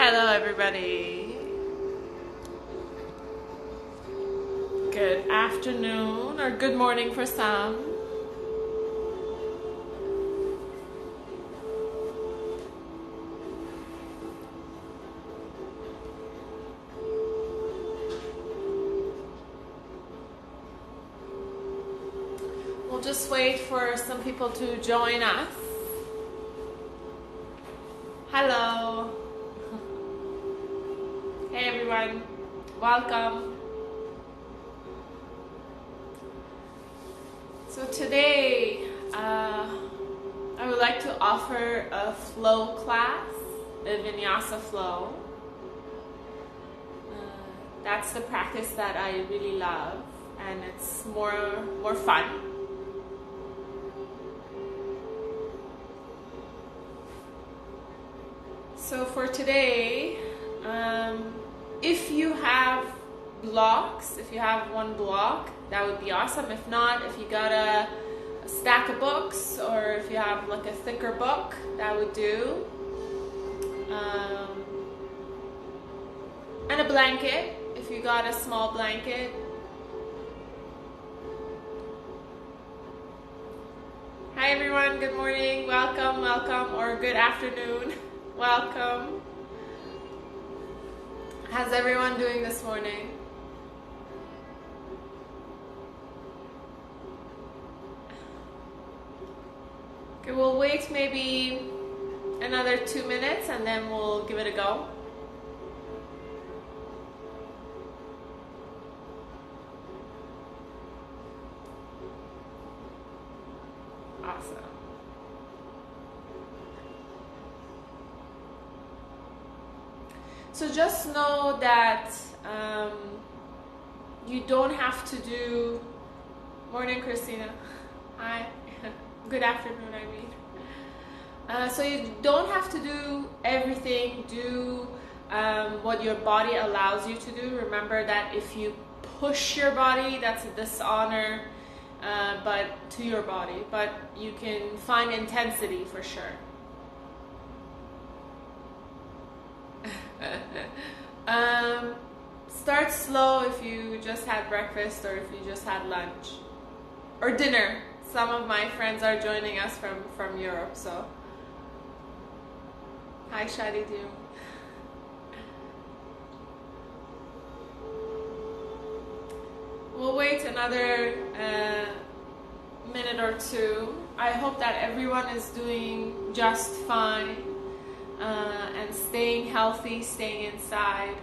Hello everybody. Good afternoon or good morning for some. We'll just wait for some people to join us. Hello. Hey everyone. Welcome. So today, I would like to offer a flow class, a Vinyasa Flow. That's the practice that I really love, and it's more fun. So for today, if you have blocks, if you have one block, that would be awesome. If not, if you got a stack of books, or if you have like a thicker book, that would do. And a blanket, if you got a small blanket. Hi everyone, good morning, welcome, or good afternoon, welcome. How's everyone doing this morning? Okay, we'll wait maybe another 2 minutes and then we'll give it a go. Awesome. So just know that you don't have to do... Morning, Christina. Hi. Good afternoon, I mean. So you don't have to do everything. Do what your body allows you to do. Remember that if you push your body, that's a dishonor but to your body. But you can find intensity for sure. Start slow if you just had breakfast or if you just had lunch or dinner. Some of my friends are joining us from Europe, so hi Shadi Dew. We'll wait another minute or two. I hope that everyone is doing just fine and staying healthy, staying inside.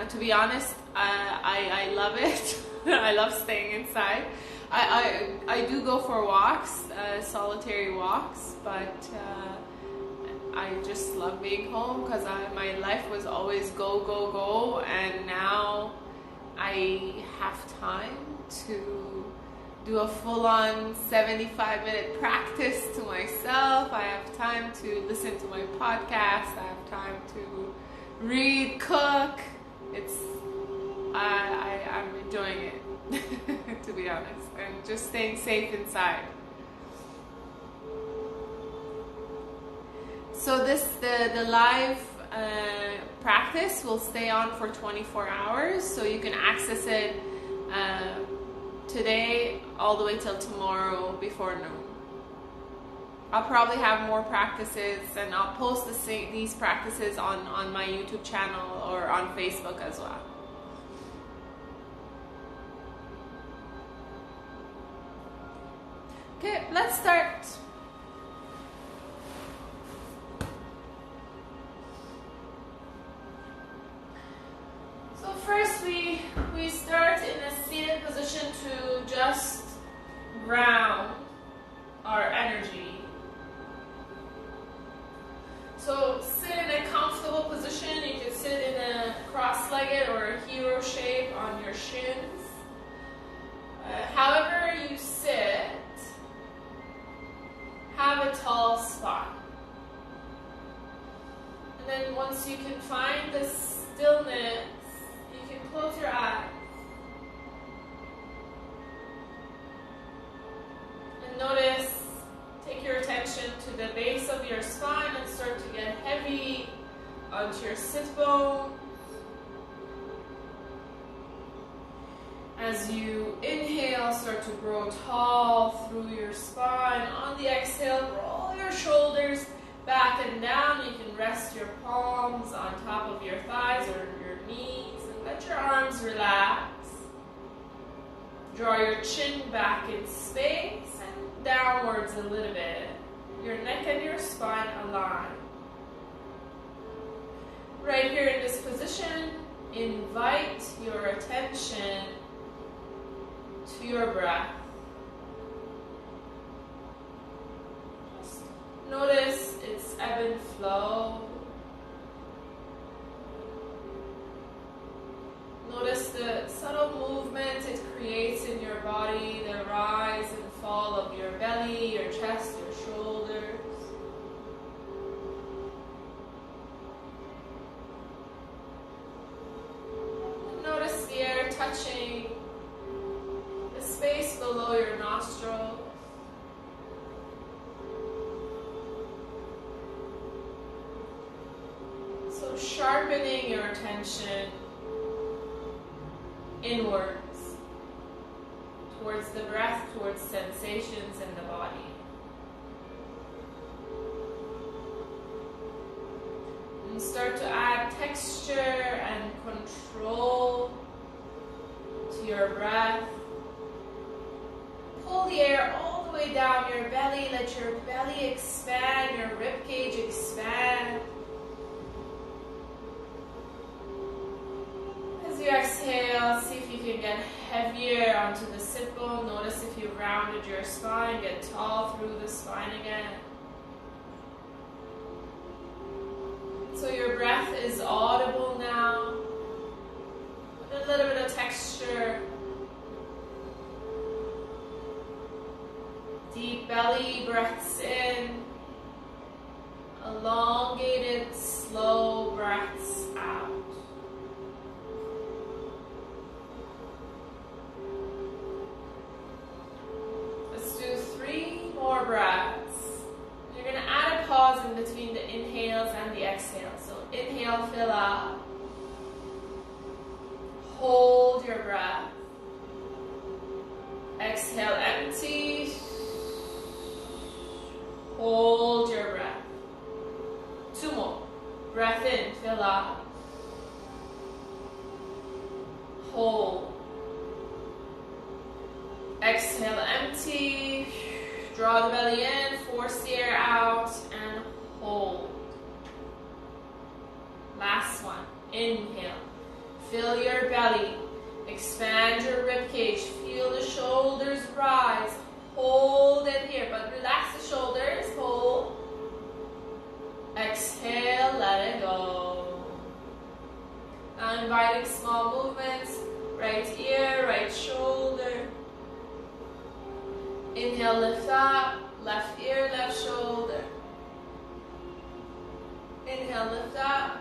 To be honest, I love it. I love staying inside. I do go for walks, solitary walks, but I just love being home because my life was always go, go, go, and now I have time to do a full-on 75-minute practice to myself. I have time to listen to my podcast. I have time to read, cook. I'm enjoying it, to be honest, and just staying safe inside. So the live practice will stay on for 24 hours, so you can access it today all the way till tomorrow before noon. I'll probably have more practices, and I'll post these practices on my YouTube channel or on Facebook as well. Okay, let's start. So first we start in a seated position to just ground our energy. So sit in a comfortable position. You can sit in a cross-legged or a hero shape on your shins. However you sit, have a tall spine. And then once you can find the stillness, you can close your eyes. And notice, take your attention to the base of your spine and start to get heavy onto your sit bone. As you inhale, start to grow tall through your spine. On the exhale, roll your shoulders back and down. You can rest your palms on top of your thighs or your knees and let your arms relax. Draw your chin back in space and downwards a little bit. Your neck and your spine align. Right here in this position, invite your attention to your breath. Just notice its ebb and flow. Notice the subtle movement it creates in your body, the rise and fall of your belly, your chest, your shoulders. Notice the air touching the space below your nostrils. So sharpening your attention inwards, towards the breath, towards sensations in the body. And start to add texture and control to your breath. Pull the air all the way down your belly. Let your belly expand, your rib cage expand. As you exhale, see if you can get heavier onto the sit bone. Notice if you rounded your spine, get tall through the spine again. So your breath is audible now. With a little bit of texture. Deep belly breaths in. Elongated, slow breaths out. Let's do 3 more breaths. You're going to add a pause in between the inhales and the exhales. So inhale, fill up. Hold your breath. Exhale, empty. Hold your breath. 2 more. Breath in, fill up. Hold. Exhale, empty. Draw the belly in, force the air out, and hold. Last one. Inhale. Fill your belly. Expand your rib cage. Feel the shoulders rise. Hold it here, but relax the shoulders. Hold. Exhale, let it go. Now inviting small movements. Right ear, right shoulder. Inhale, lift up. Left ear, left shoulder. Inhale, lift up.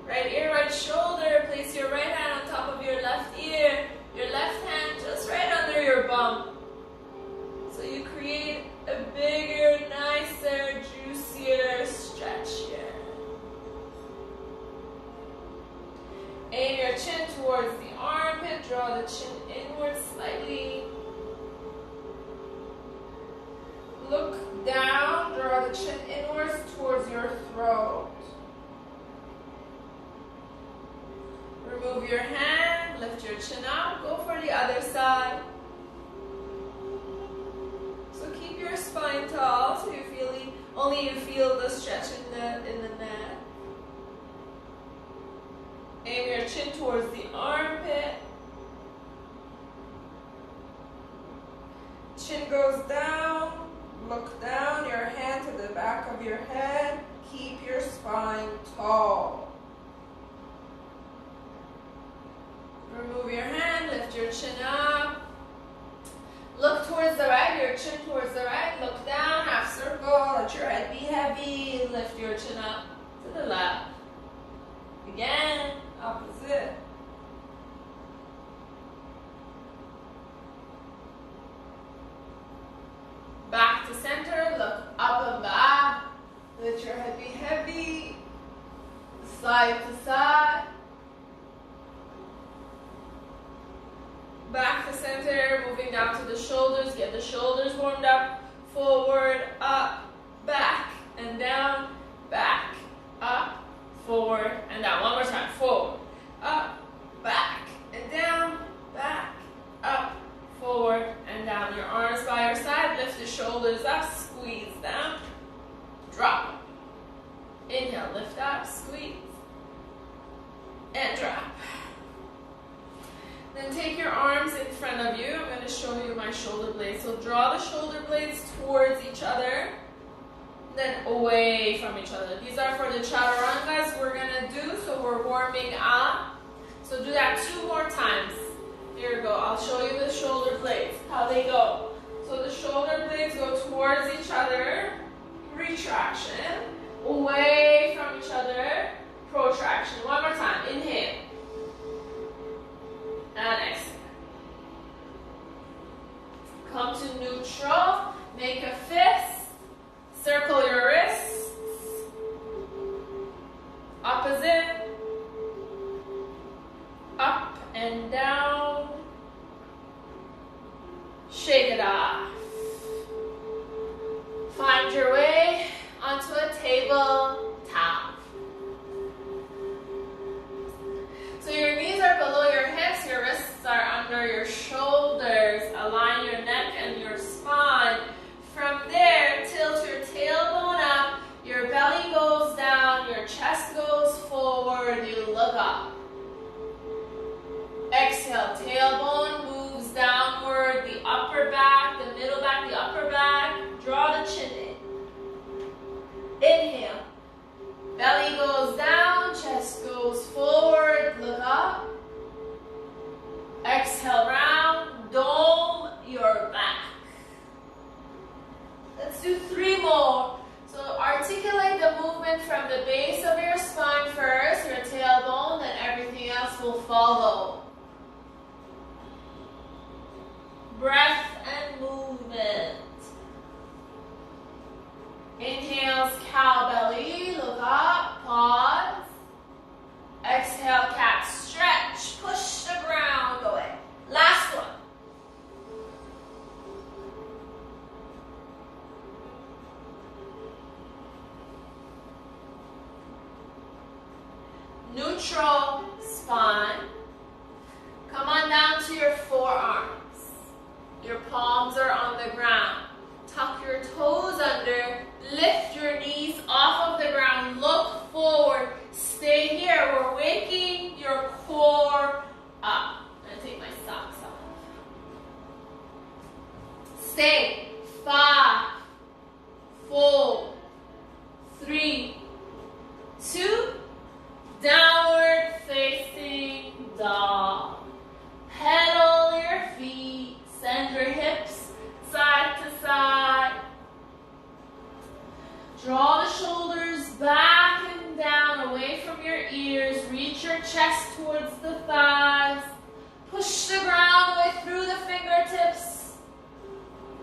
Right ear, right shoulder. Place your right hand on top of your left ear. Your left hand just right under your bum. So you create a bigger, nicer, juicier stretch here. Aim your chin towards the armpit. Draw the chin inward slightly. Look down. Draw the chin inwards towards your throat. Remove your hand. Lift your chin up. Go for the other side. So keep your spine tall, so only you feel the stretch in the neck. Aim your chin towards the armpit. Chin goes down. Look down, your hand to the back of your head. Keep your spine tall. Remove your hand, lift your chin up. Look towards the right, your chin towards the right. Look down, half circle, let your head be heavy. Lift your chin up to the left. Again, opposite. Back to center, look up and back. Let your head be heavy. Slide Side to side. Back to center, moving down to the shoulders. Get the shoulders warmed up. Forward, up, back, and down. Back, up, forward, and down. One more time. Forward, up, back, and down. Back, up, forward, and down. Your arms by your side. Lift the shoulders up. Squeeze down. Drop. Inhale, lift up, squeeze, and drop. Then take your arms in front of you. I'm going to show you my shoulder blades. So draw the shoulder blades towards each other, then away from each other. These are for the chaturangas we're going to do, so we're warming up. So do that 2 more times. Here we go. I'll show you the shoulder blades, how they go. So the shoulder blades go towards each other, retraction, away from each other, protraction. One more time. Inhale. And exhale. Come to neutral. Make a fist. Circle your wrists. Opposite. Up and down. Shake it off. Find your way onto a tabletop. So your knees are below your hips, your wrists are under your shoulders. Align your neck and your spine. From there, tilt your tailbone up, your belly goes down, your chest goes forward, you look up. Exhale, tailbone moves downward, the upper back, the middle back, the upper back. Draw the chin in. Inhale. Belly goes down, chest goes forward, look up. Exhale, round, dome your back. Let's do 3 more. So articulate the movement from the base of your spine first, your tailbone, then everything else will follow. Breath and movement. Inhales, cow belly, look up, pause. Exhale, cat stretch, push the ground away. Last one. Neutral spine. Come on down to your forearms. Your palms are on the ground. Tuck your toes under. Lift your knees off of the ground. Look forward. Stay here. We're waking your core up. I'm going to take my socks off. Stay. 5, 4, 3, 2. Downward facing dog. Pedal your feet. Send your hips side to side. Draw the shoulders back and down away from your ears. Reach your chest towards the thighs. Push the ground away through the fingertips.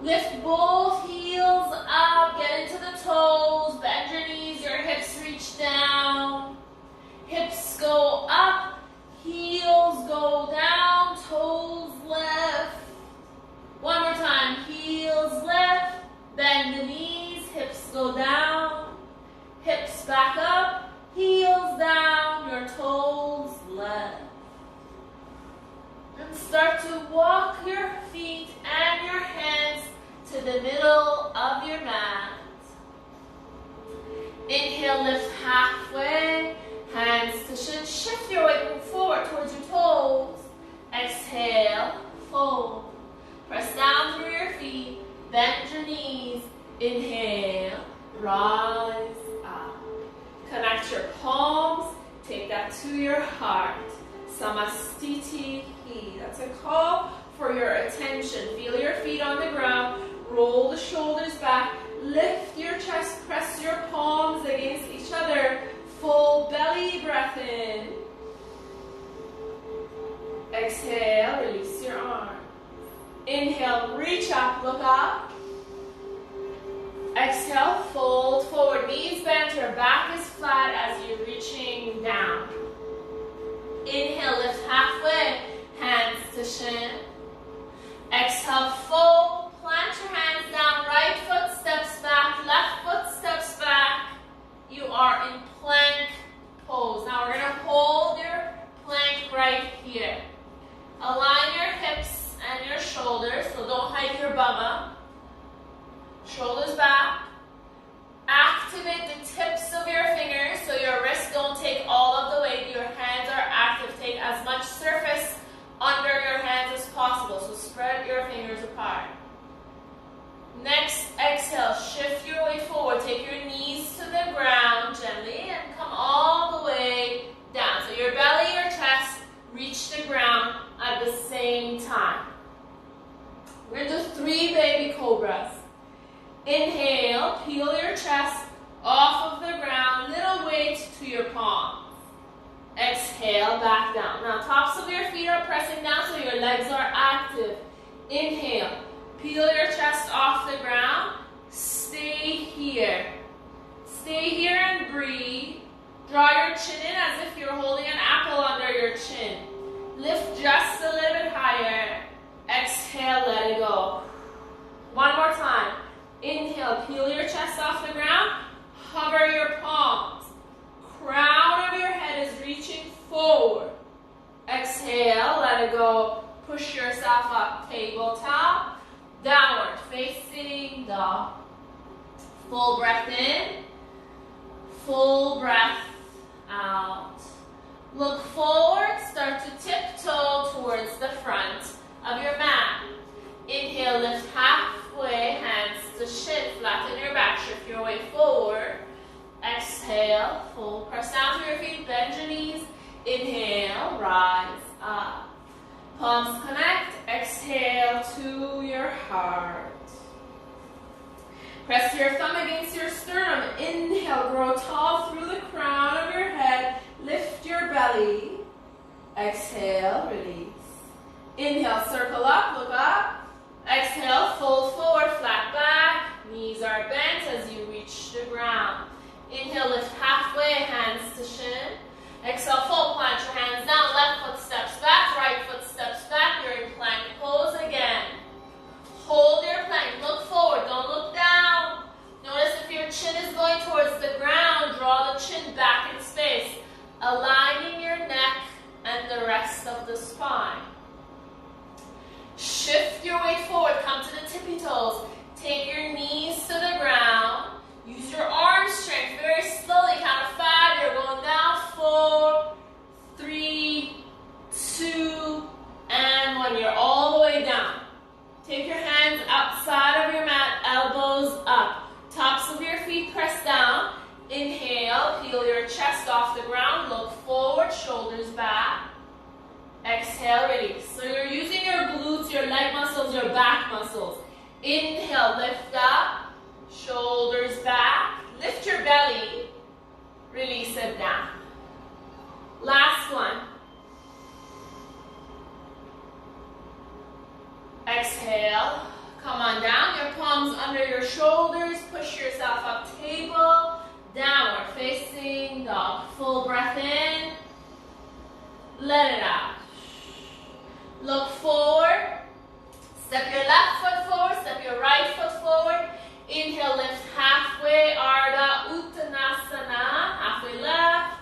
Lift both heels up. Get into the toes. Bend your knees. Your hips reach down. Hips go up. Heels go down. Toes left. One more time. Heels left. Bend the knees. Hips go down. Hips back up. Heels down. Your toes left. And start to walk your feet and your hands to the middle of your mat. Inhale, lift halfway. Hands to shin. Shift your weight forward towards your toes. Exhale, fold. Press down through your feet. Bend your knees. Inhale, rise up. Connect your palms. Take that to your heart. Samastiti. That's a call for your attention. Feel your feet on the ground. Roll the shoulders back. Lift your chest. Press your palms against each other. Full belly breath in. Exhale, release your arm. Inhale, reach up, look up. Exhale, fold forward. Knees bent, your back is flat as you're reaching down. Inhale, lift halfway, hands to shin. Exhale, fold, plant your hands down, right foot steps back, left foot steps back. You are in plank pose. Now we're going to hold your plank right here. Align your hips and your shoulders, so don't hike your bum up. Shoulders back. Activate the tips of your fingers so your wrists don't take all of the weight. Your hands are active. Take as much surface under your hands as possible. So spread your fingers apart. Next, exhale. Shift your weight forward. Take your knees to the ground gently and come all the way down. So your belly, your chest reach the ground at the same time. We're going to do 3 baby cobras. Inhale, peel your chest off of the ground, little weight to your palms. Exhale, back down. Now tops of your feet are pressing down so your legs are active. Inhale, peel your chest off the ground. Stay here. Stay here and breathe. Draw your chin in as if you're holding an apple under your chin. Lift just a little bit higher. Exhale, let it go. One more time. Inhale, peel your chest off the ground. Hover your palms. Crown of your head is reaching forward. Exhale, let it go. Push yourself up. Tabletop. Downward facing dog. Full breath in. Full breath out. Look forward. Start to tiptoe towards the front of your mat. Inhale, lift halfway, hands to shin, flatten your back, shift your weight forward. Exhale, full press down to your feet, bend your knees. Inhale, rise up. Palms connect, exhale to your heart. Press your thumb against your sternum. Inhale, grow tall through the crown of your head. Lift your belly. Exhale, release. Inhale, circle up, look up. Exhale, fold forward, flat back. Knees are bent as you reach the ground. Inhale, lift halfway, hands to shin. Exhale, fold, plant your hands down. Left foot steps back, right foot steps back. You're in plank pose again. Hold your plank, look forward, don't look down. Notice if your chin is going towards the ground, draw the chin back in space, aligning your neck and the rest of the spine. Shift your weight forward, come to the tippy toes. Take your knees to the ground. Use your arm strength very slowly. Count of 5. You're going down. 4, 3, 2, and 1. You're all the way down. Take your hands outside of your mat, elbows up. Tops of your feet press down. Inhale, peel your chest off the ground. Look forward, shoulders back. Exhale, release. So you're using your glutes, your leg muscles, your back muscles. Inhale, lift up, shoulders back. Lift your belly, release it down. Last one. Exhale, come on down. Your palms under your shoulders. Push yourself up, table. Downward facing dog. Full breath in. Let it out. Look forward. Step your left foot forward. Step your right foot forward. Inhale, lift halfway. Ardha Uttanasana. Halfway left.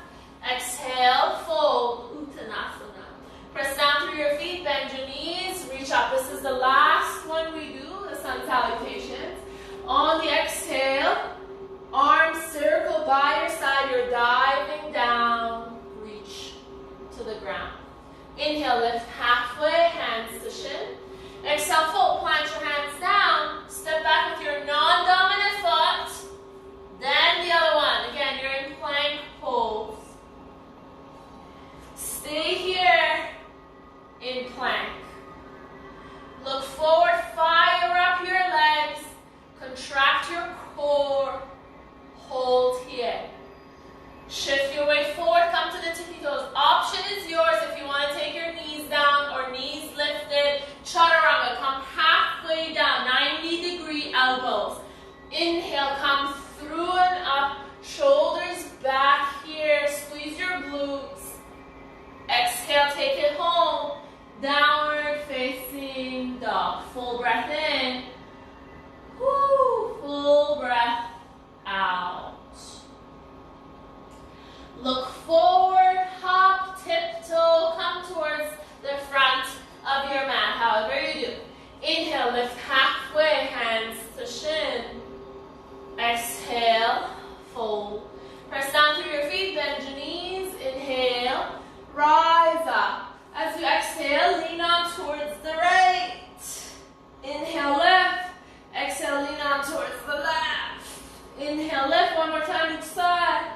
Exhale, fold. Uttanasana. Press down through your feet. Bend your knees. Reach up. This is the last one we do, the sun salutations. On the exhale, arms circle by your side. You're diving down. Reach to the ground. Inhale, lift halfway, hands to shin. Exhale, fold, plant your hands down. Step back with your non-dominant foot. fold. Press down through your feet, bend your knees, inhale, rise up. As you exhale, lean on towards the right. Inhale, lift. Exhale, lean on towards the left. Inhale, lift. One more time each side.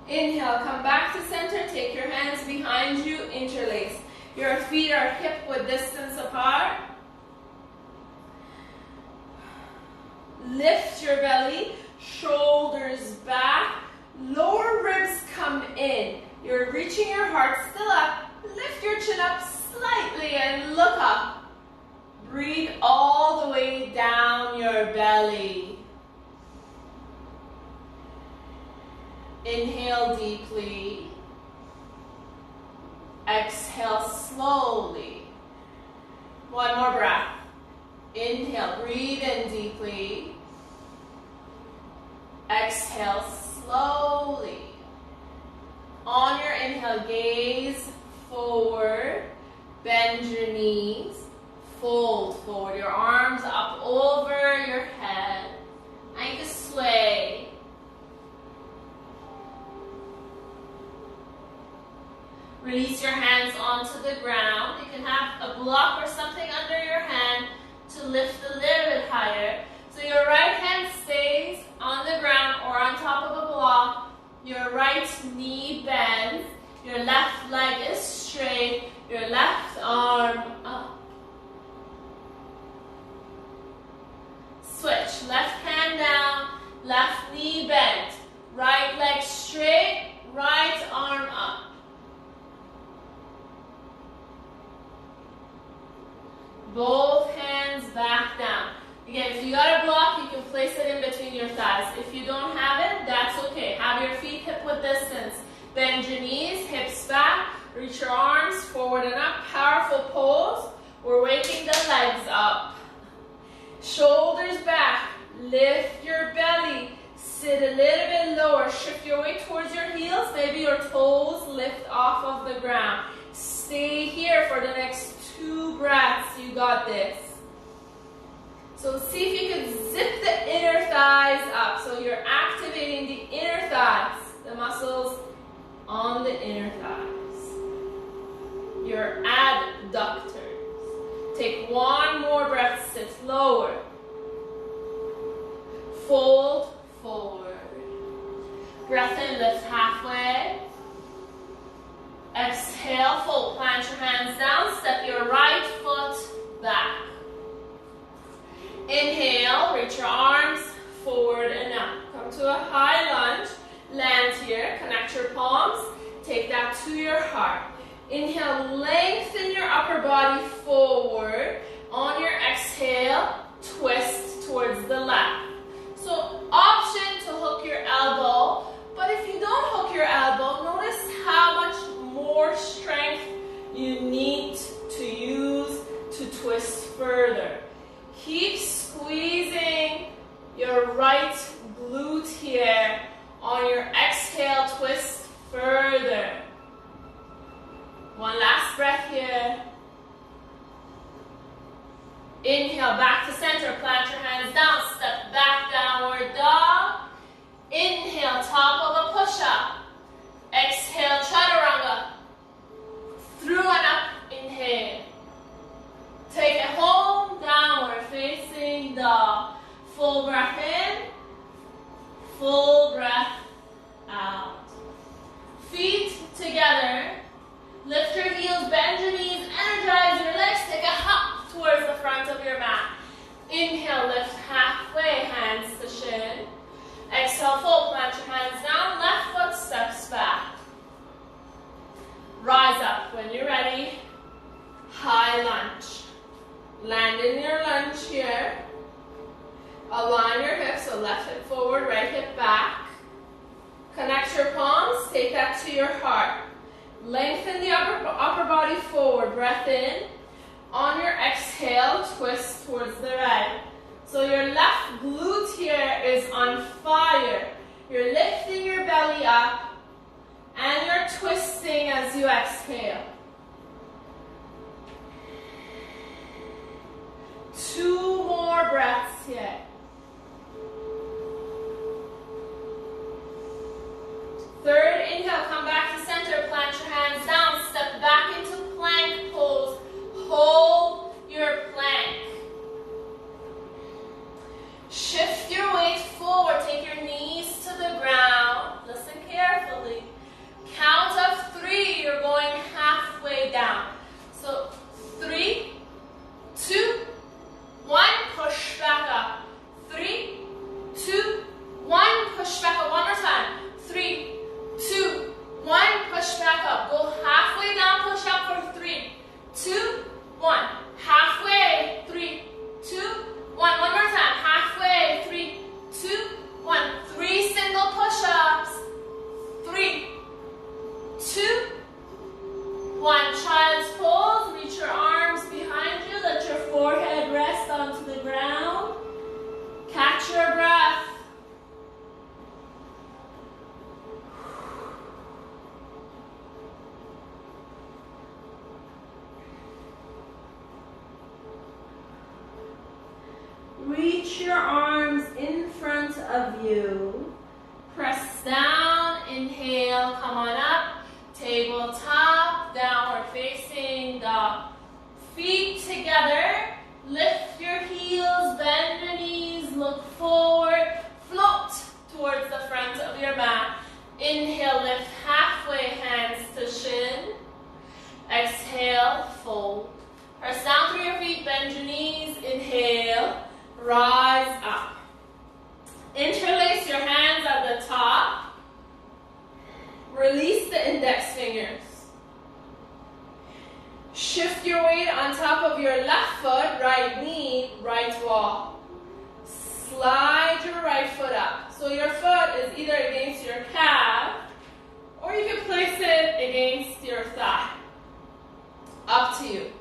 Inhale, come back to center. Take your hands behind you, interlace. Your feet are hip width distance apart. Lift your belly, shoulders back, lower ribs come in. You're reaching your heart still up. Lift your chin up slightly and look up. Breathe all the way down your belly. Inhale deeply. Exhale slowly. One more breath. Inhale, breathe in deeply. Exhale slowly. On your inhale, gaze forward. Bend your knees. Fold forward. Your arms up over your head. And you can sway. Release your hands onto the ground. You can have a block or something under your hand to lift a little bit higher. So your right hand stays on the ground or on top of a block. Your right knee bends. Your left leg is straight. Your left arm up. Switch. Left hand down. Left knee bent. Right leg straight. Right arm up. Both hands back down. Again, if you got a block, you can place it in between your thighs. If you don't have it, that's okay. Have your feet hip width distance. Bend your knees, hips back. Reach your arms forward and up. Powerful pose. We're waking the legs up. Shoulders back. Lift your belly. Sit a little bit lower. Shift your weight towards your heels. Maybe your toes lift off of the ground. Stay here for the next 2 breaths. You got this. So see if you can zip the inner thighs up. So you're activating the inner thighs, the muscles on the inner thighs. Your adductors. Take one more breath, sit lower. Fold forward. Breath in, lift halfway. Exhale, fold, plant your hands down, step your right foot back. Inhale, reach your arms forward and up. Come to a high lunge, land here, connect your palms, take that to your heart. Inhale, lengthen your upper body forward. On your exhale, twist towards the left. So option to hook your elbow, but if you don't hook your elbow, notice how much more strength you need to use to twist further. Keep squeezing your right glute here. On your exhale, twist further. One last breath here. Inhale, back to center, plant your hands down, step back, downward dog. Inhale, top of a push-up. Exhale, chaturanga. Through and up, inhale. Take it home, downward facing dog. Full breath in, full breath out. Feet together. Lift your heels, bend your knees, energize your legs. Take a hop towards the front of your mat. Inhale, lift halfway, hands to shin. Exhale, fold, plant your hands down. Left foot steps back. Rise up when you're ready. High lunge. Land in your lunge here. Align your hips, so left hip forward, right hip back. Connect your palms, take that to your heart. Lengthen the upper body forward, breath in. On your exhale, twist towards the right. So your left glute here is on fire. You're lifting your belly up and you're twisting as you exhale. 2 more breaths here. Third, inhale, come back to center, plant your hands down, step back into plank pose. Hold your plank. Shift your weight forward, take your knees to the ground. Listen carefully. Count of 3, you're going halfway down. So 3, 2, 1, push back up. 3, 2, 1, push back up. One more time. 3, 2, 1, push back up. Go halfway down, push up for 3, 2, 1. Halfway, 3, 2, 1. One more time. Halfway, 3, 2, 1. 3 single push-ups. 3, 2, 1. Child's pose. Reach your arms behind you. Let your forehead rest onto the ground. Catch your breath. Reach your arms in front of you. Press down, inhale, come on up. Tabletop, downward facing dog. Feet together. Lift your heels, bend your knees, look forward. Float towards the front of your mat. Inhale, lift halfway, hands to shin. Exhale, fold. Press down through your feet, bend your knees. Inhale. Rise up. Interlace your hands at the top. Release the index fingers. Shift your weight on top of your left foot, right knee, right wall. Slide your right foot up. So your foot is either against your calf or you can place it against your thigh. Up to you.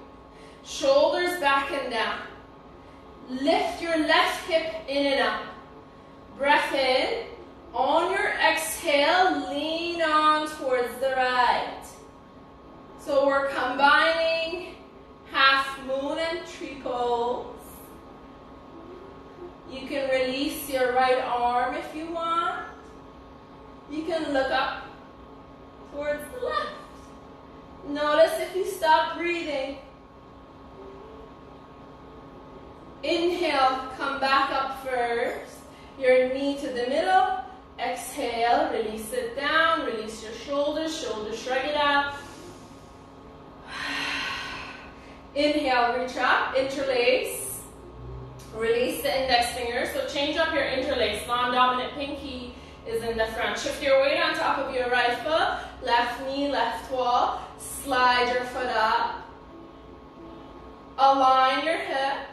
Shoulders back and down. Lift your left hip in and up. Breath in. On your exhale, lean on towards the right. So we're combining half moon and tree pose. You can release your right arm if you want. You can look up towards the left. Notice if you stop breathing. Inhale, come back up first. Your knee to the middle. Exhale, release it down. Release your shoulders. Shoulders shrug it out. Inhale, reach up, interlace. Release the index finger. So change up your interlace. Non-dominant pinky is in the front. Shift your weight on top of your right foot. Left knee, left wall. Slide your foot up. Align your hips.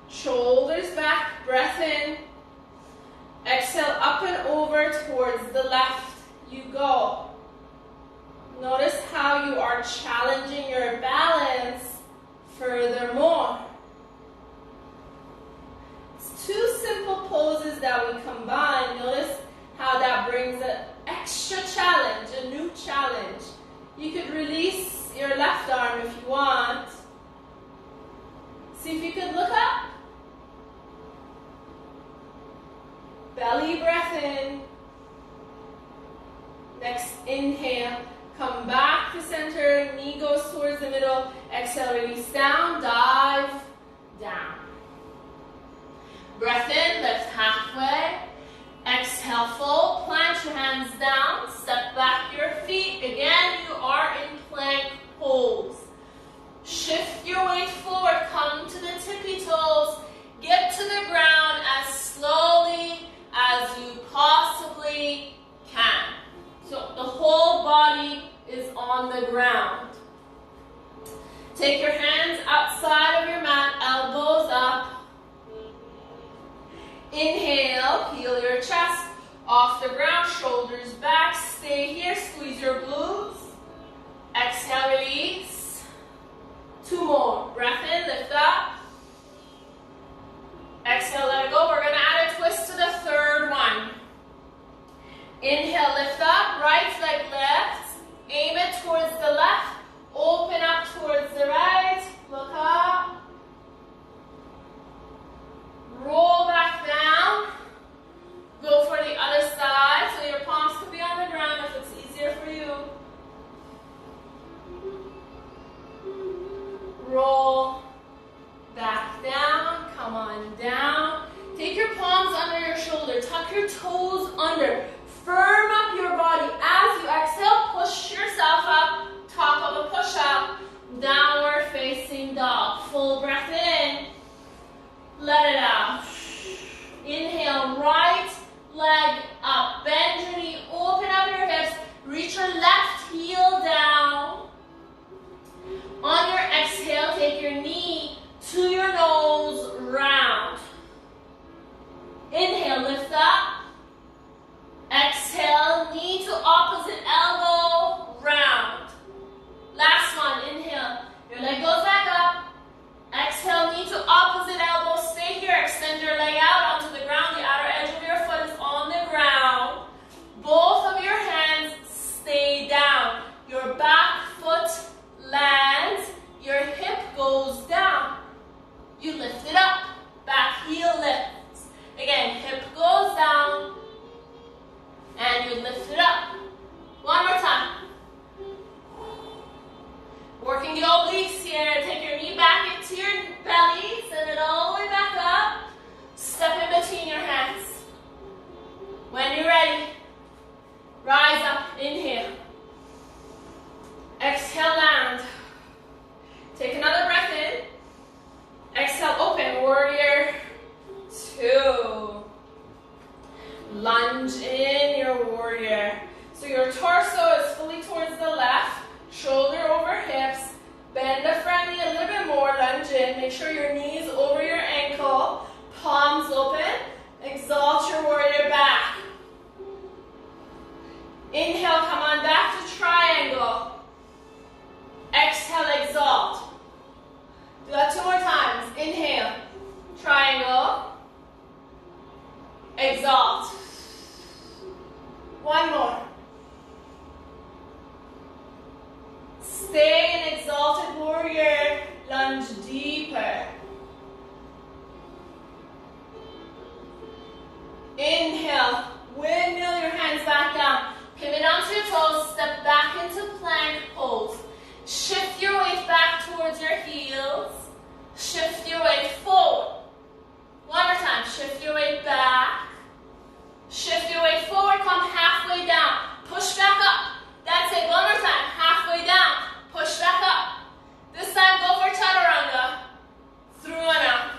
Shoulders back, breath in. Exhale, up and over towards the left you go. Notice how you are challenging your balance furthermore. It's 2 simple poses that we combine. Notice how that brings an extra challenge, a new challenge. You could release your left arm if you want. See if you could look up. Belly breath in. Next inhale, come back to center, knee goes towards the middle. Exhale, release down, dive down. Breath in, lift halfway. Exhale, fold, plant your hands down, step back your feet. Again, you are in plank pose. Shift your weight forward, come to the tippy toes. Get to the ground as slowly as you possibly can. So the whole body is on the ground. Take your hands outside of your mat, elbows up. Inhale, peel your chest off the ground, shoulders back, stay here, squeeze your glutes. Exhale, release. 2 more. Breath in, lift up. Exhale, let it go. We're going to add a twist to the 3rd one. Inhale, lift up, right leg lifts. Aim it towards the left. Open up towards the right. Look up. one, down. Take your palms under your shoulder. Tuck your toes under. Firm up your body. As you exhale, push yourself up. Top of a push-up. Downward facing dog. Full breath in. Let it out. Inhale, right leg up. Bend your knee. Open up your hips. Reach your left heel down. On your exhale, take your knee to your nose, round. Inhale, lift up. Exhale, knee to opposite elbow, round. Last one, inhale. Your leg goes back up. Exhale, knee to opposite elbow. Stay here. Extend your leg out onto the ground. The outer edge of your foot is on the ground. Both of your hands stay down. Your back foot lands. Your hip goes down. You lift it up. Back heel lifts. Again, hip goes down. And you lift it up. One more time. Working the obliques here. Take your knee back into your belly. Send it all the way back up. Step in between your hands. When you're ready, rise up. Inhale. Exhale, land. Take another breath in. Exhale, open. Warrior 2. Lunge in your warrior. So your torso is fully towards the left. Shoulder over hips. Bend the front knee a little bit more. Lunge in. Make sure your knees over your ankle. Palms open. Exalt your warrior back. Inhale, come on back to triangle. Exhale, exalt. Do that 2 more times. Inhale, triangle. Exalt. One more. Stay in exalted warrior. Lunge deeper. Inhale. Windmill your hands back down. Pivot onto your toes. Step back into plank pose. Shift your weight back towards your heels. Shift your weight forward. One more time. Shift your weight back. Shift your weight forward. Come halfway down. Push back up. That's it. One more time. Halfway down. Push back up. This time go for chaturanga. Through and up.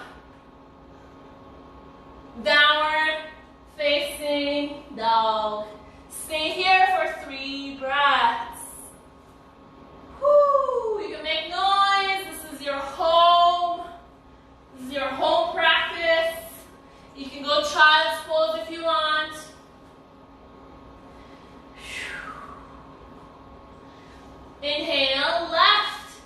Downward facing dog. Stay here for 3 breaths. Woo. You can make noise. This is your home. This is your home practice. You can go child's pose if you want. Inhale, left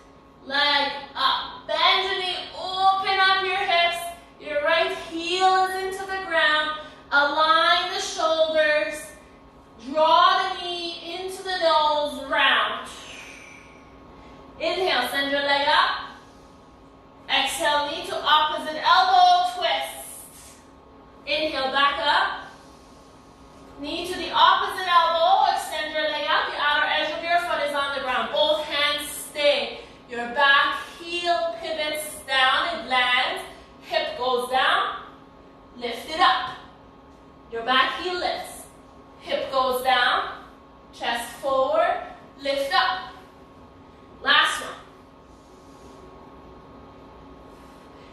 leg up. Bend your knee, open up your hips. Your right heel is into the ground. Align the shoulders. Draw the knee into the nose, round. Inhale, send your leg up. Exhale, knee to opposite elbow, twist. Inhale, back up. Knee to the opposite elbow, extend your leg out. The outer edge of your foot is on the ground. Both hands stay. Your back heel pivots down, it lands. Hip goes down, lift it up. Your back heel lifts. Hip goes down, chest forward, lift up. Last one.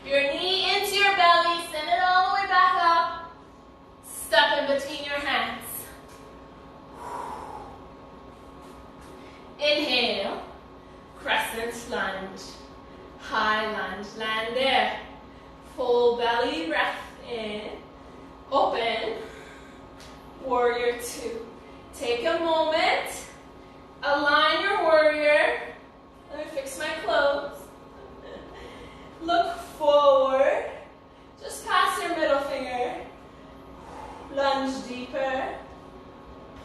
Your knee into your belly, send it all the way back up. Step in between your hands. Inhale, crescent lunge, high lunge, land there. Full belly breath in, open, warrior 2. Take a moment, align your warrior. Let me fix my clothes. Look forward, just pass your middle finger. Lunge deeper,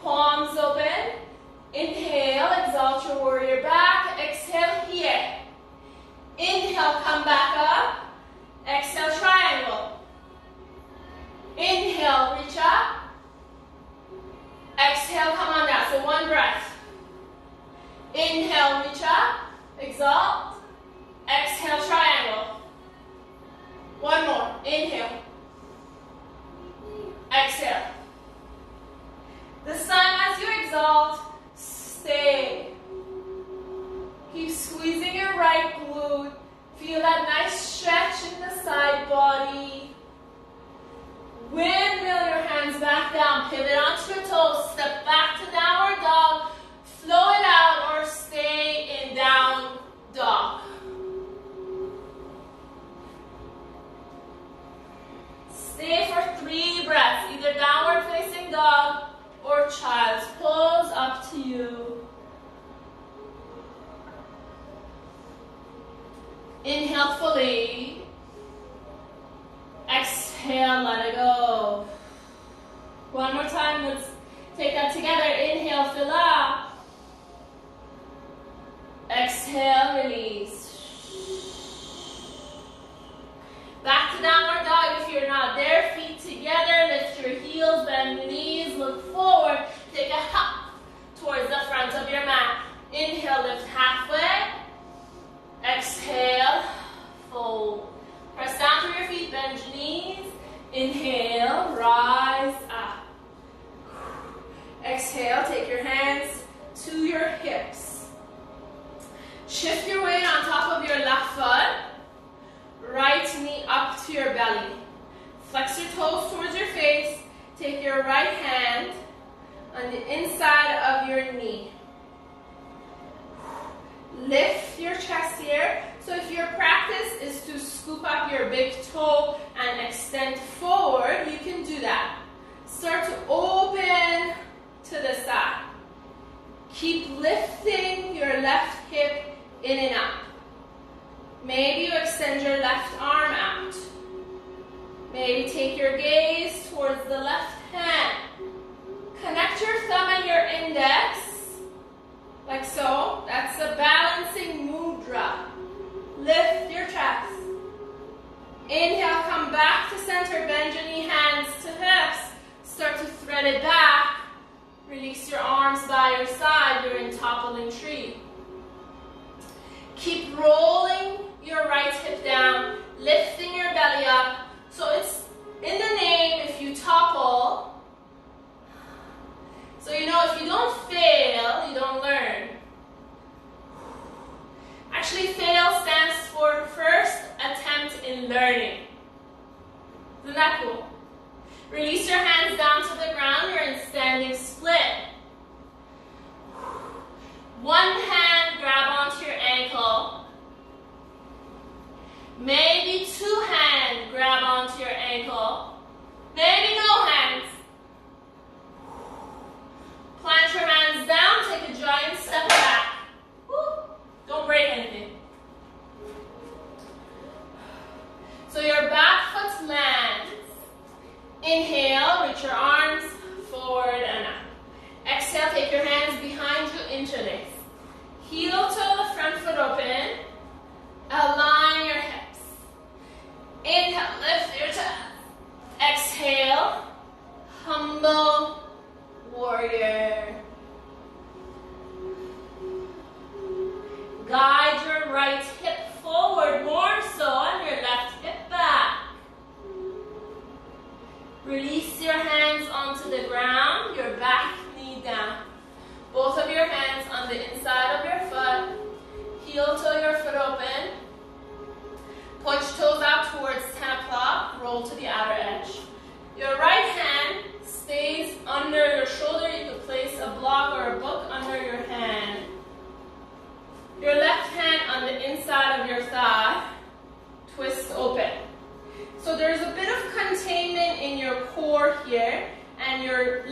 palms open. Inhale, exalt your warrior back. Exhale here. Inhale, come back up. Exhale, triangle. Inhale, reach up. Exhale, come on down. So 1 breath. Inhale, reach up. Exalt. Exhale, triangle. body. Windmill your hands back down. Pivot onto your toes. Step back to downward dog. Flow it out or stay in down dog. Stay for 3 breaths. Either downward facing dog or child's pose. Up to you. Inhale fully. Exhale, let it go. One more time, let's take that together. Inhale, fill up. Exhale, release. Back to downward dog if you're not there. Feet together, lift your heels, bend the knees, look forward. Take a hop towards the front of your mat. Inhale, lift halfway. Exhale, fold. Press down through your feet, bend your knees. Inhale, rise up. Exhale, take your hands to your hips. Shift your weight on top of your left foot. Right knee up to your belly. Flex your toes towards your face. Take your right hand on the inside of your knee. Lift your chest here. So if your practice is to scoop up your big toe and extend forward, you can do that. Start to open to the side. Keep lifting your left hip in and up. Maybe you extend your left arm out. Maybe take your gaze towards the left hand. Connect your thumb and your index, like so. That's a balancing mudra. Lift your chest. Inhale, come back to center. Bend your knee, hands to hips. Start to thread it back. Release your arms by your side. You're in toppling tree. Keep rolling your right hip down, lifting your belly up. So it's in the name if you topple. So you know if you don't fail, you don't learn. Actually, fail stands for first attempt in learning. Isn't that cool? Release your hands down to the ground. You're in standing split. One hand grab onto your ankle. Maybe 2 hands grab onto your ankle. Maybe no hands. Plant your hands down. Take a giant step back. Woo. Don't break anything. So your back foot lands. Inhale, reach your arms forward and up. Exhale, take your hands behind you, interlace. Heel toe, the front foot open. Align your hips. Inhale, lift your chest. Exhale, humble warrior. Guide your right hip forward more so and your left hip back. Release your hands onto the ground, your back knee down. Both of your hands on the inside of your foot. Heel toe, your foot open. Point your toes out towards 10 o'clock. Roll to the outer edge. Your right hand stays under your shoulder. You could place a block or a book under your hand. Your left hand on the inside of your thigh. Twist open. So there's a bit of containment in your core here, and your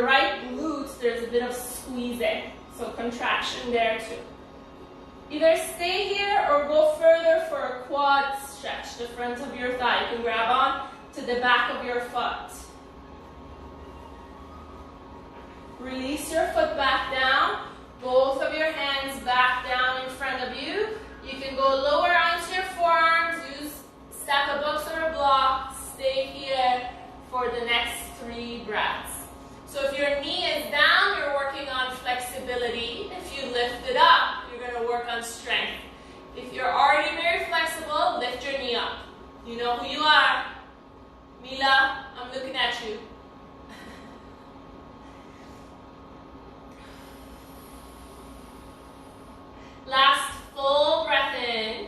right glutes, there's a bit of squeezing. So contraction there too. Either stay here or go further for a quad stretch, the front of your thigh. You can grab on to the back of your foot. Release your foot back down. Both of your hands back down in front of you. You can go lower onto your forearms. Use stack of books or a block. Stay here for the next 3 breaths. So if your knee is down, you're working on flexibility. If you lift it up, you're going to work on strength. If you're already very flexible, lift your knee up. You know who you are. Mila, I'm looking at you. Last full breath in.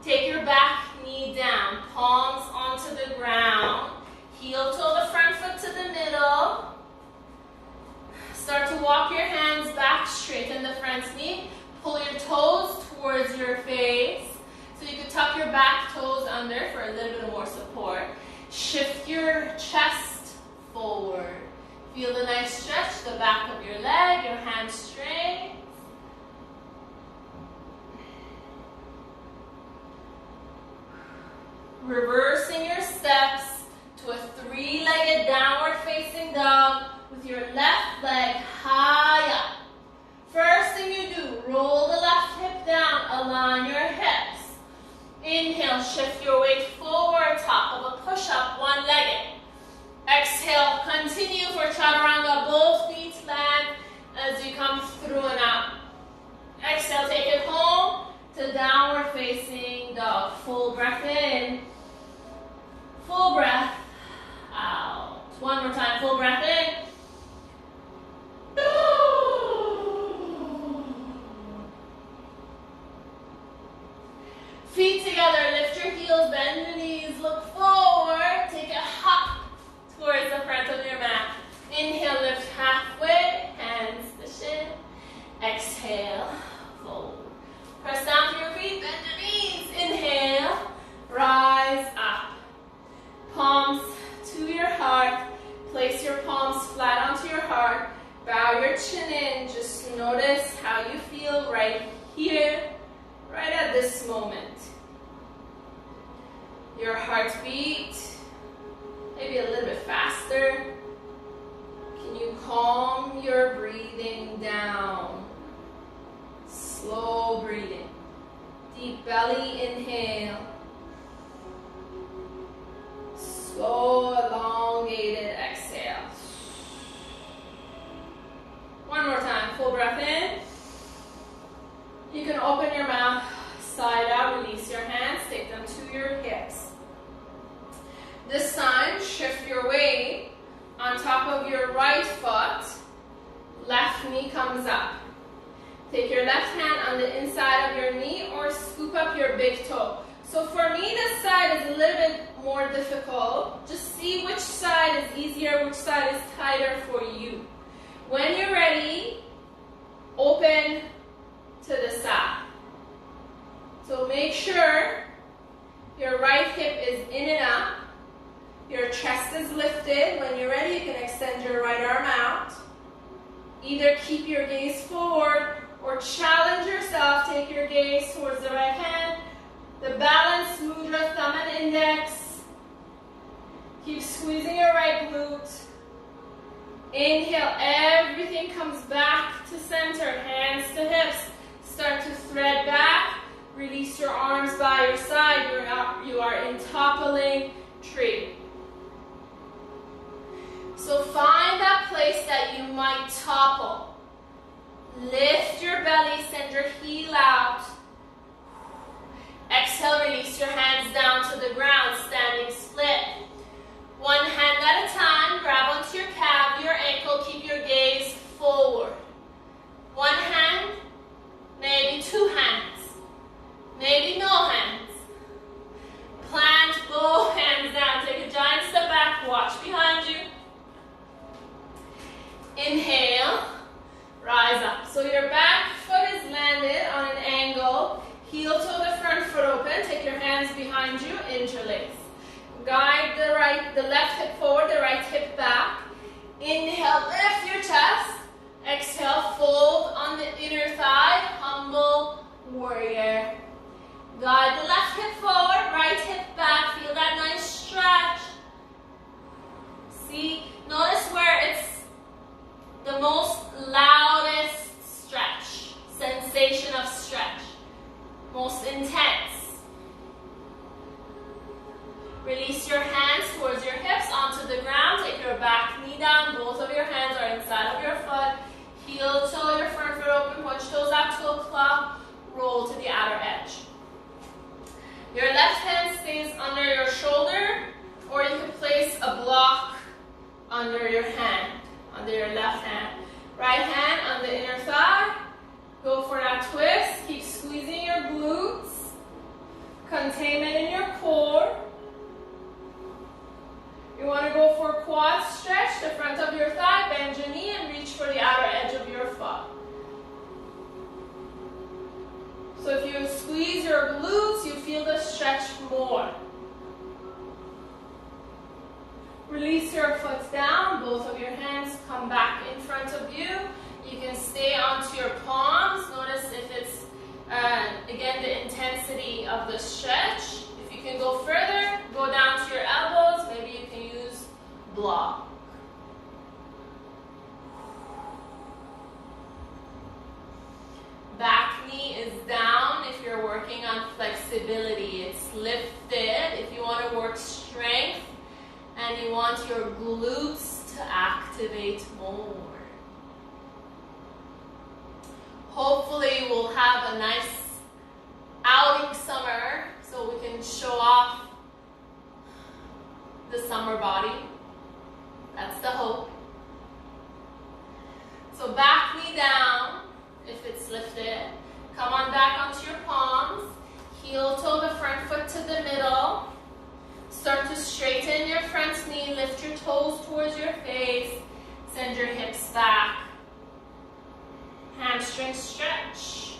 Take your back knee down, palm back toes under for a little bit more support. Shift your chest forward. Feel the nice stretch, the back of your leg, your hamstrings. Reversing your steps to a three-legged downward facing dog with your left leg high up. First thing you do, roll the left hip down, align your hips. Inhale, shift your weight forward, top of a push-up, one-legged. Exhale, continue for chaturanga, both feet land as you come through and out. Exhale, take it home to downward facing dog. Full breath in, full breath out. One more time, full breath in. Feet together, lift your heels, bend your knees, look forward, take a hop towards the front of your mat. Inhale, lift halfway, hands to shin. Exhale, fold. Press down to your feet, bend your knees. Inhale, rise up. Palms to your heart. Place your palms flat onto your heart. Bow your chin in. Just notice how you feel right here, right at this moment. Your heartbeat, maybe a little bit faster. Can you calm your breathing down? Slow breathing. Deep belly inhale. Slow, elongated exhale. One more time, full breath in. You can open your mouth side out, release your hands, take them to your hips. This time, shift your weight on top of your right foot. Left knee comes up. Take your left hand on the inside of your knee or scoop up your big toe. So for me, this side is a little bit more difficult. Just see which side is easier, which side is tighter for you. When you're ready, open to the side. So make sure your right hip is in and up. Your chest is lifted. When you're ready, you can extend your right arm out. Either keep your gaze forward or challenge yourself. Take your gaze towards the right hand. The balance mudra, thumb and index. Keep squeezing your right glute. Inhale, everything comes back to center. Hands to hips. Start to thread back. Release your arms by your side. You are in toppling tree. So find that place that you might topple. Lift your belly, send your heel out. Exhale, release your hands down to the ground, standing split. One hand at a time, grab onto your calf, your ankle, keep your gaze forward. One hand, maybe two hands, maybe no hands. Plant both hands down, take a giant step back, watch behind you. Inhale, rise up. So your back foot is landed on an angle, heel toe the front foot open, take your hands behind you, interlace. Guide the left hip forward, the right hip back. Inhale, lift your chest. Exhale, fold on the inner thigh, humble warrior. Guide the left hip forward, right hip back. Feel that nice stretch. See, notice where it's the most loudest stretch, sensation of stretch, most intense. Release your hands towards your hips onto the ground. Take your back knee down. Both of your hands are inside of your foot. Heel toe, your front foot open. Punch toes out to a clock. Roll to the outer edge. Your left hand stays under your shoulder, or you can place a block under your hand, under your left hand. Right hand on the inner thigh. Go for that twist. Keep squeezing your glutes. Containment in your core. You want to go for a quad stretch, the front of your thigh, bend your knee and reach for the outer edge of your foot. So if you squeeze your glutes, you feel the stretch more. foot down, both of your hands come back in front of you. You can stay onto your palms. Notice if it's, again, the intensity of the stretch. If you can go further, go down to your elbows. Maybe you can use block. Back knee is down if you're working on flexibility. It's lifted if you want to work strength and you want your glutes to activate more. Hopefully we'll have a nice outing summer so we can show off the summer body. That's the hope. So back knee down. If it's lifted, come on back onto your palms, heel toe the front foot to the middle, start to straighten your front knee, lift your toes towards your face, send your hips back, hamstring stretch.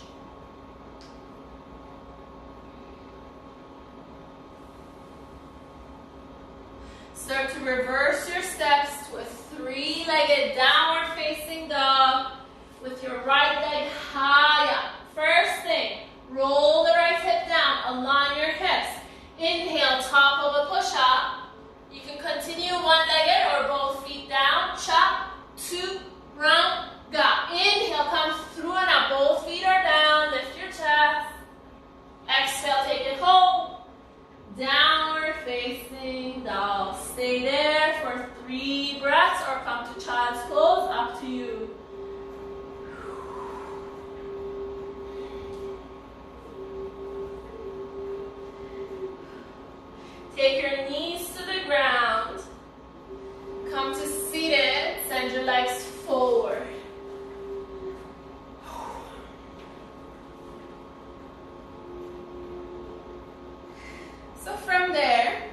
Start to reverse your steps to a three-legged downward facing dog. With your right leg high up. First thing, roll the right hip down, align your hips. Inhale, top of a push-up. You can continue one-legged or both feet down. Chop, two, round, go. Inhale, come through and up. Both feet are down, lift your chest. Exhale, take it home. Downward facing dog. Stay there for 3 breaths or come to child's pose, up to you. Take your knees to the ground. Come to seated. Send your legs forward. So from there,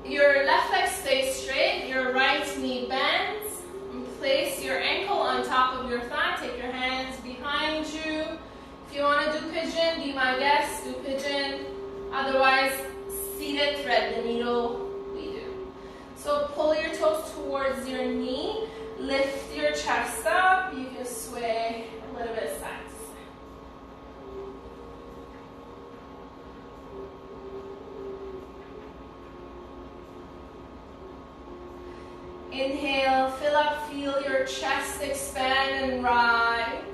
your left leg stays straight. Your right knee bends. And place your ankle on top of your thigh. Take your hands behind you. If you want to do pigeon, be my guest. Do pigeon. Otherwise, seated, thread the needle, we do. So pull your toes towards your knee, lift your chest up, you can sway a little bit side to side. Inhale, fill up, feel your chest expand and rise.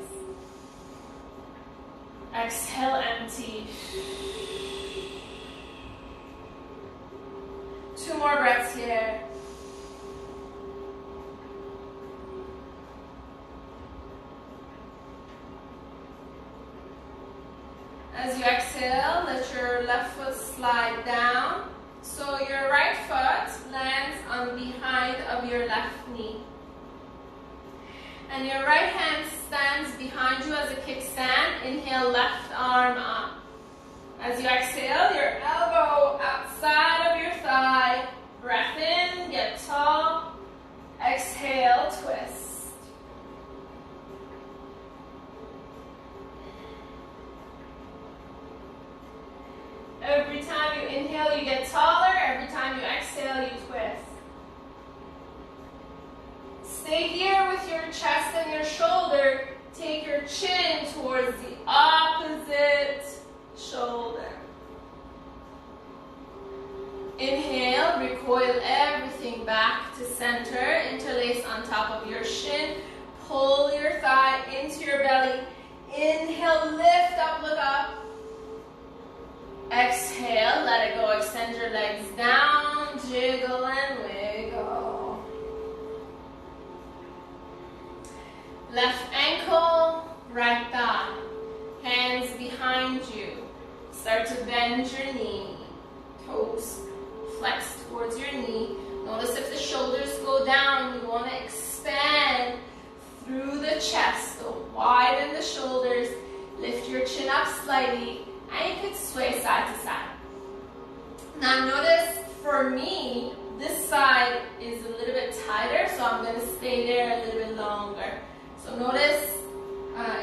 Exhale, empty. 2 more breaths here. As you exhale, let your left foot slide down. So your right foot lands on behind of your left knee. And your right hand stands behind you as a kickstand. Inhale, left arm up. As you exhale, your elbow outside of your thigh. Breath in, get tall. Exhale, twist. Every time you inhale, you get taller. Every time you exhale, you twist. Stay here with your chest and your shoulder. Take your chin towards the opposite shoulder. Inhale, recoil everything back to center. Interlace on top of your shin. Pull your thigh into your belly. Inhale, lift up, look up. Exhale, let it go. Extend your legs down, jiggle and wiggle. Left ankle, right thigh. Hands behind you. Start to bend your knee. Toes flex towards your knee. Notice if the shoulders go down, you want to expand through the chest. So widen the shoulders. Lift your chin up slightly. And you could sway side to side. Now notice for me, this side is a little bit tighter, so I'm going to stay there a little bit longer. So notice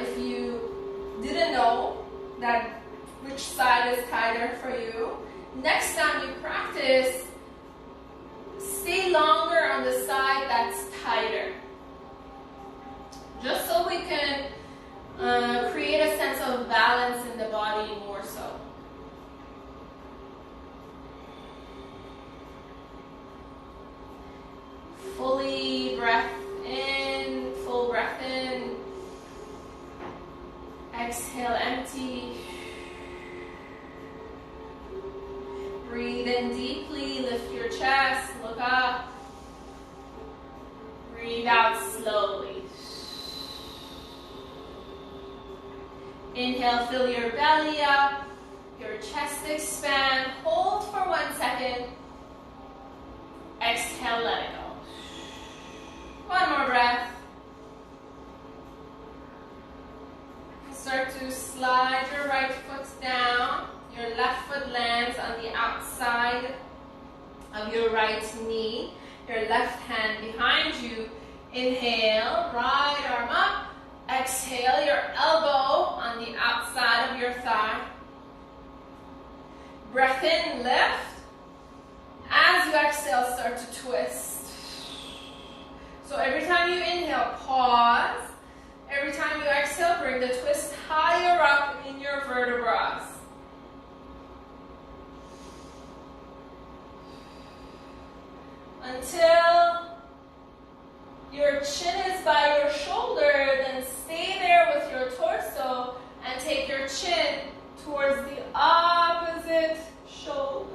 if you didn't know that which side is tighter for you, next time you practice, stay longer on the side that's tighter. Just so we can create a sense of balance in the body more so. Fully breath in, full breath in. Exhale, empty. Breathe in deeply, lift your chest, look up. Breathe out slowly. Inhale, fill your belly up, your chest expand. Hold for 1 second. Exhale, let it go. One more breath. Start to slide your right foot down. Your left foot lands on the outside of your right knee. Your left hand behind you. Inhale, right arm up. Exhale, your elbow on the outside of your thigh. Breath in, lift. As you exhale, start to twist. So every time you inhale, pause. Every time you exhale, bring the twist higher up in your vertebrae. Until your chin is by your shoulder, then stay there with your torso and take your chin towards the opposite shoulder.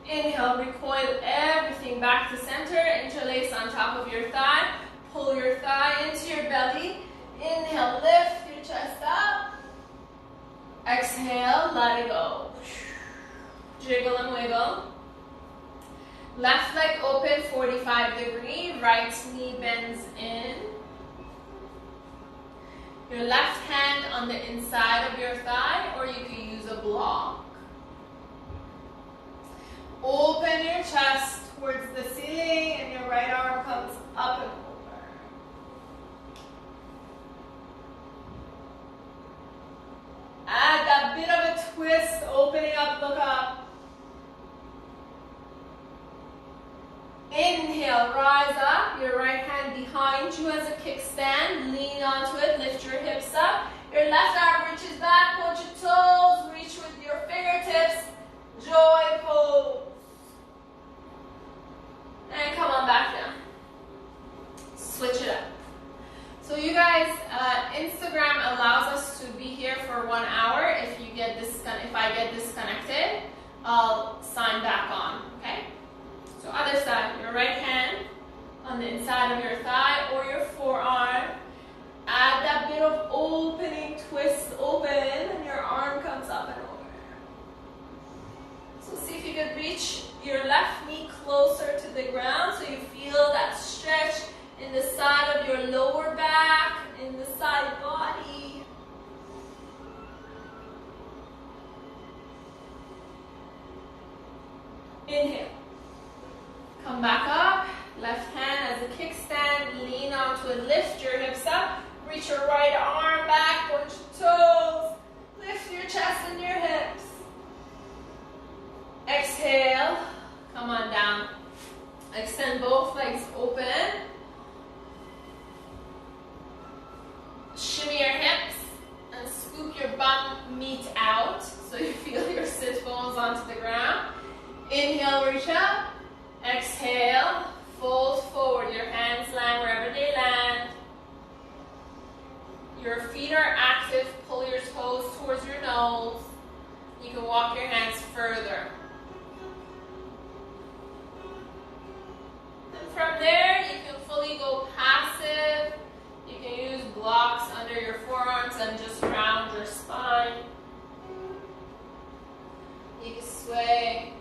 Inhale, recoil everything back to center, interlace on top of your thigh, pull your thigh into your belly. Inhale, lift your chest up. Exhale, let it go. Jiggle and wiggle. Left leg open, 45 degree, right knee bends in. Your left hand on the inside of your thigh, or you can use a block. Open your chest towards the ceiling and your right arm comes up and over. Add that bit of a twist, opening up, look up. Inhale, rise up, your right hand behind you as a kickstand, lean onto it, lift your hips up. Your left arm reaches back, point your toes, reach with your fingertips, joy pose. And come on back down. Switch it up. So you guys, Instagram allows us to be here for 1 hour. If I get disconnected, I'll sign back on, okay? So other side, your right hand on the inside of your thigh or your forearm. Add that bit of opening, twist open, and your arm comes up and over. So see if you can reach your left knee closer to the ground so you feel that stretch in the side of your lower back, in the side body. Inhale. Come back up. Left hand as a kickstand. Lean onto it. Lift your hips up. Reach your right arm back. Point your toes. Lift your chest and your hips. Exhale. Come on down. Extend both legs open. Shimmy your hips and scoop your bum meat out so you feel your sit bones onto the ground. Inhale, reach up. Exhale, fold forward. Your hands land wherever they land. Your feet are active. Pull your toes towards your nose. You can walk your hands further. And from there, you can fully go passive. You can use blocks under your forearms and just round your spine. You can sway.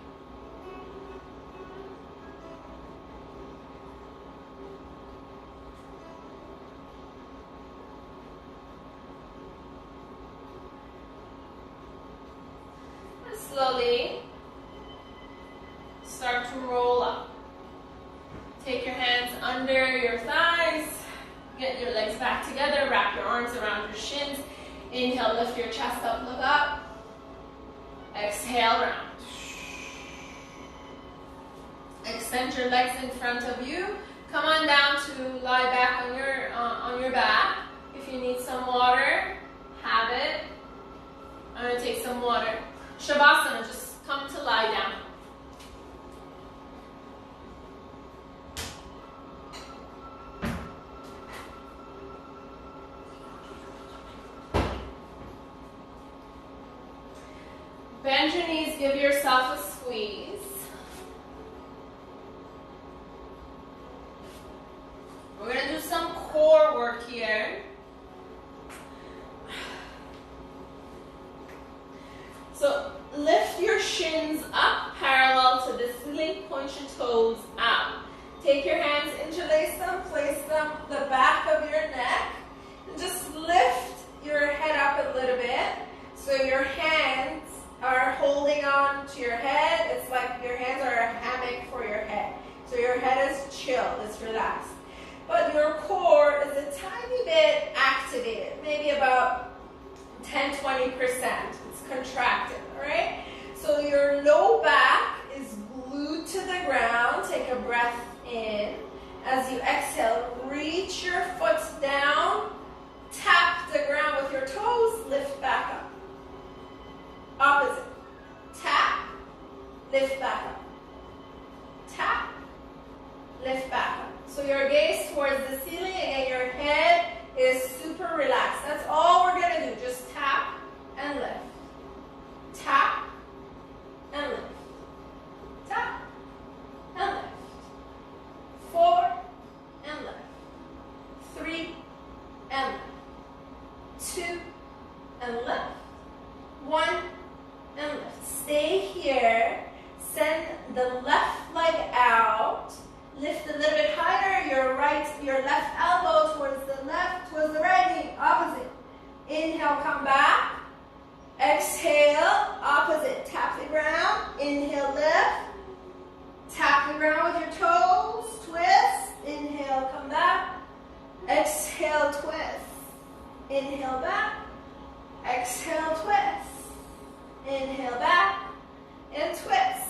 And slowly start to roll up. Take your hands under your thighs. Get your legs back together, wrap your arms around your shins. Inhale, lift your chest up, look up. Exhale, round. Extend your legs in front of you. Come on down to lie back on your back. If you need some water, have it. I'm going to take some water. Shavasana, just come to lie down. Bend your knees, give yourself a squeeze. We're going to do some core work here. So lift your shins up parallel to the ceiling, point your toes out. Take your hands, interlace them, place them the back of your neck, and just lift your head up a little bit. So your hands are holding on to your head. It's like your hands are a hammock for your head. So your head is chilled, it's relaxed. But your core is a tiny bit activated, maybe about 10-20%. It's contracted, all right? So your low back is glued to the ground. Take a breath in. As you exhale, reach your foot down, tap the ground with your toes, lift back up. Opposite. Tap, lift back up. Tap, lift back up. So your gaze towards the ceiling, and your head is super relaxed. That's all we're going to do. Just tap and lift. Tap and lift. Tap and lift. 4 and lift. 3 and lift. 2 and lift. 1 and lift. Stay here. Send the left leg out. Lift a little bit higher. Your left elbow towards the right knee. Opposite. Inhale, come back. Exhale, opposite. Tap the ground. Inhale, lift. Tap the ground with your toes. Twist. Inhale, come back. Exhale, twist. Inhale, back. Exhale, twist. Inhale, back. And twist.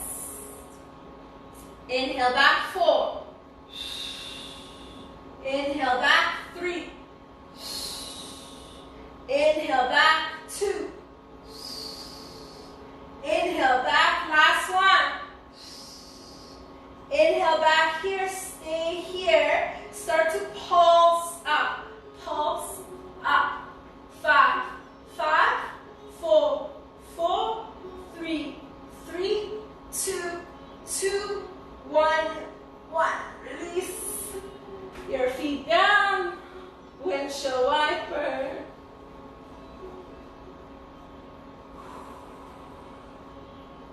Inhale, back. 4. Inhale, back. 3. Inhale, back. 2. Inhale, back. Last one. Inhale, back here. Stay here. Start to pulse up. Pulse up. 5. 5. 4. 4. 3. 3. 2. 2. 1. 1. Release your feet down. Windshield wiper.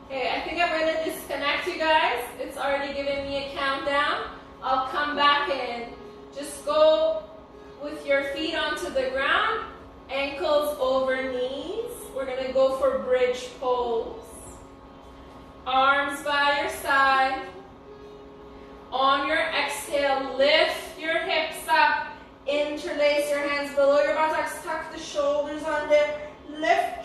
Okay, I think I'm going to disconnect you guys. It's already giving me a countdown. I'll come back in. Just go with your feet onto the ground, ankles over knees. We're going to go for bridge pose. Arms by your side. On your exhale, lift your hips up. Interlace your hands below your buttocks. Tuck the shoulders under. Lift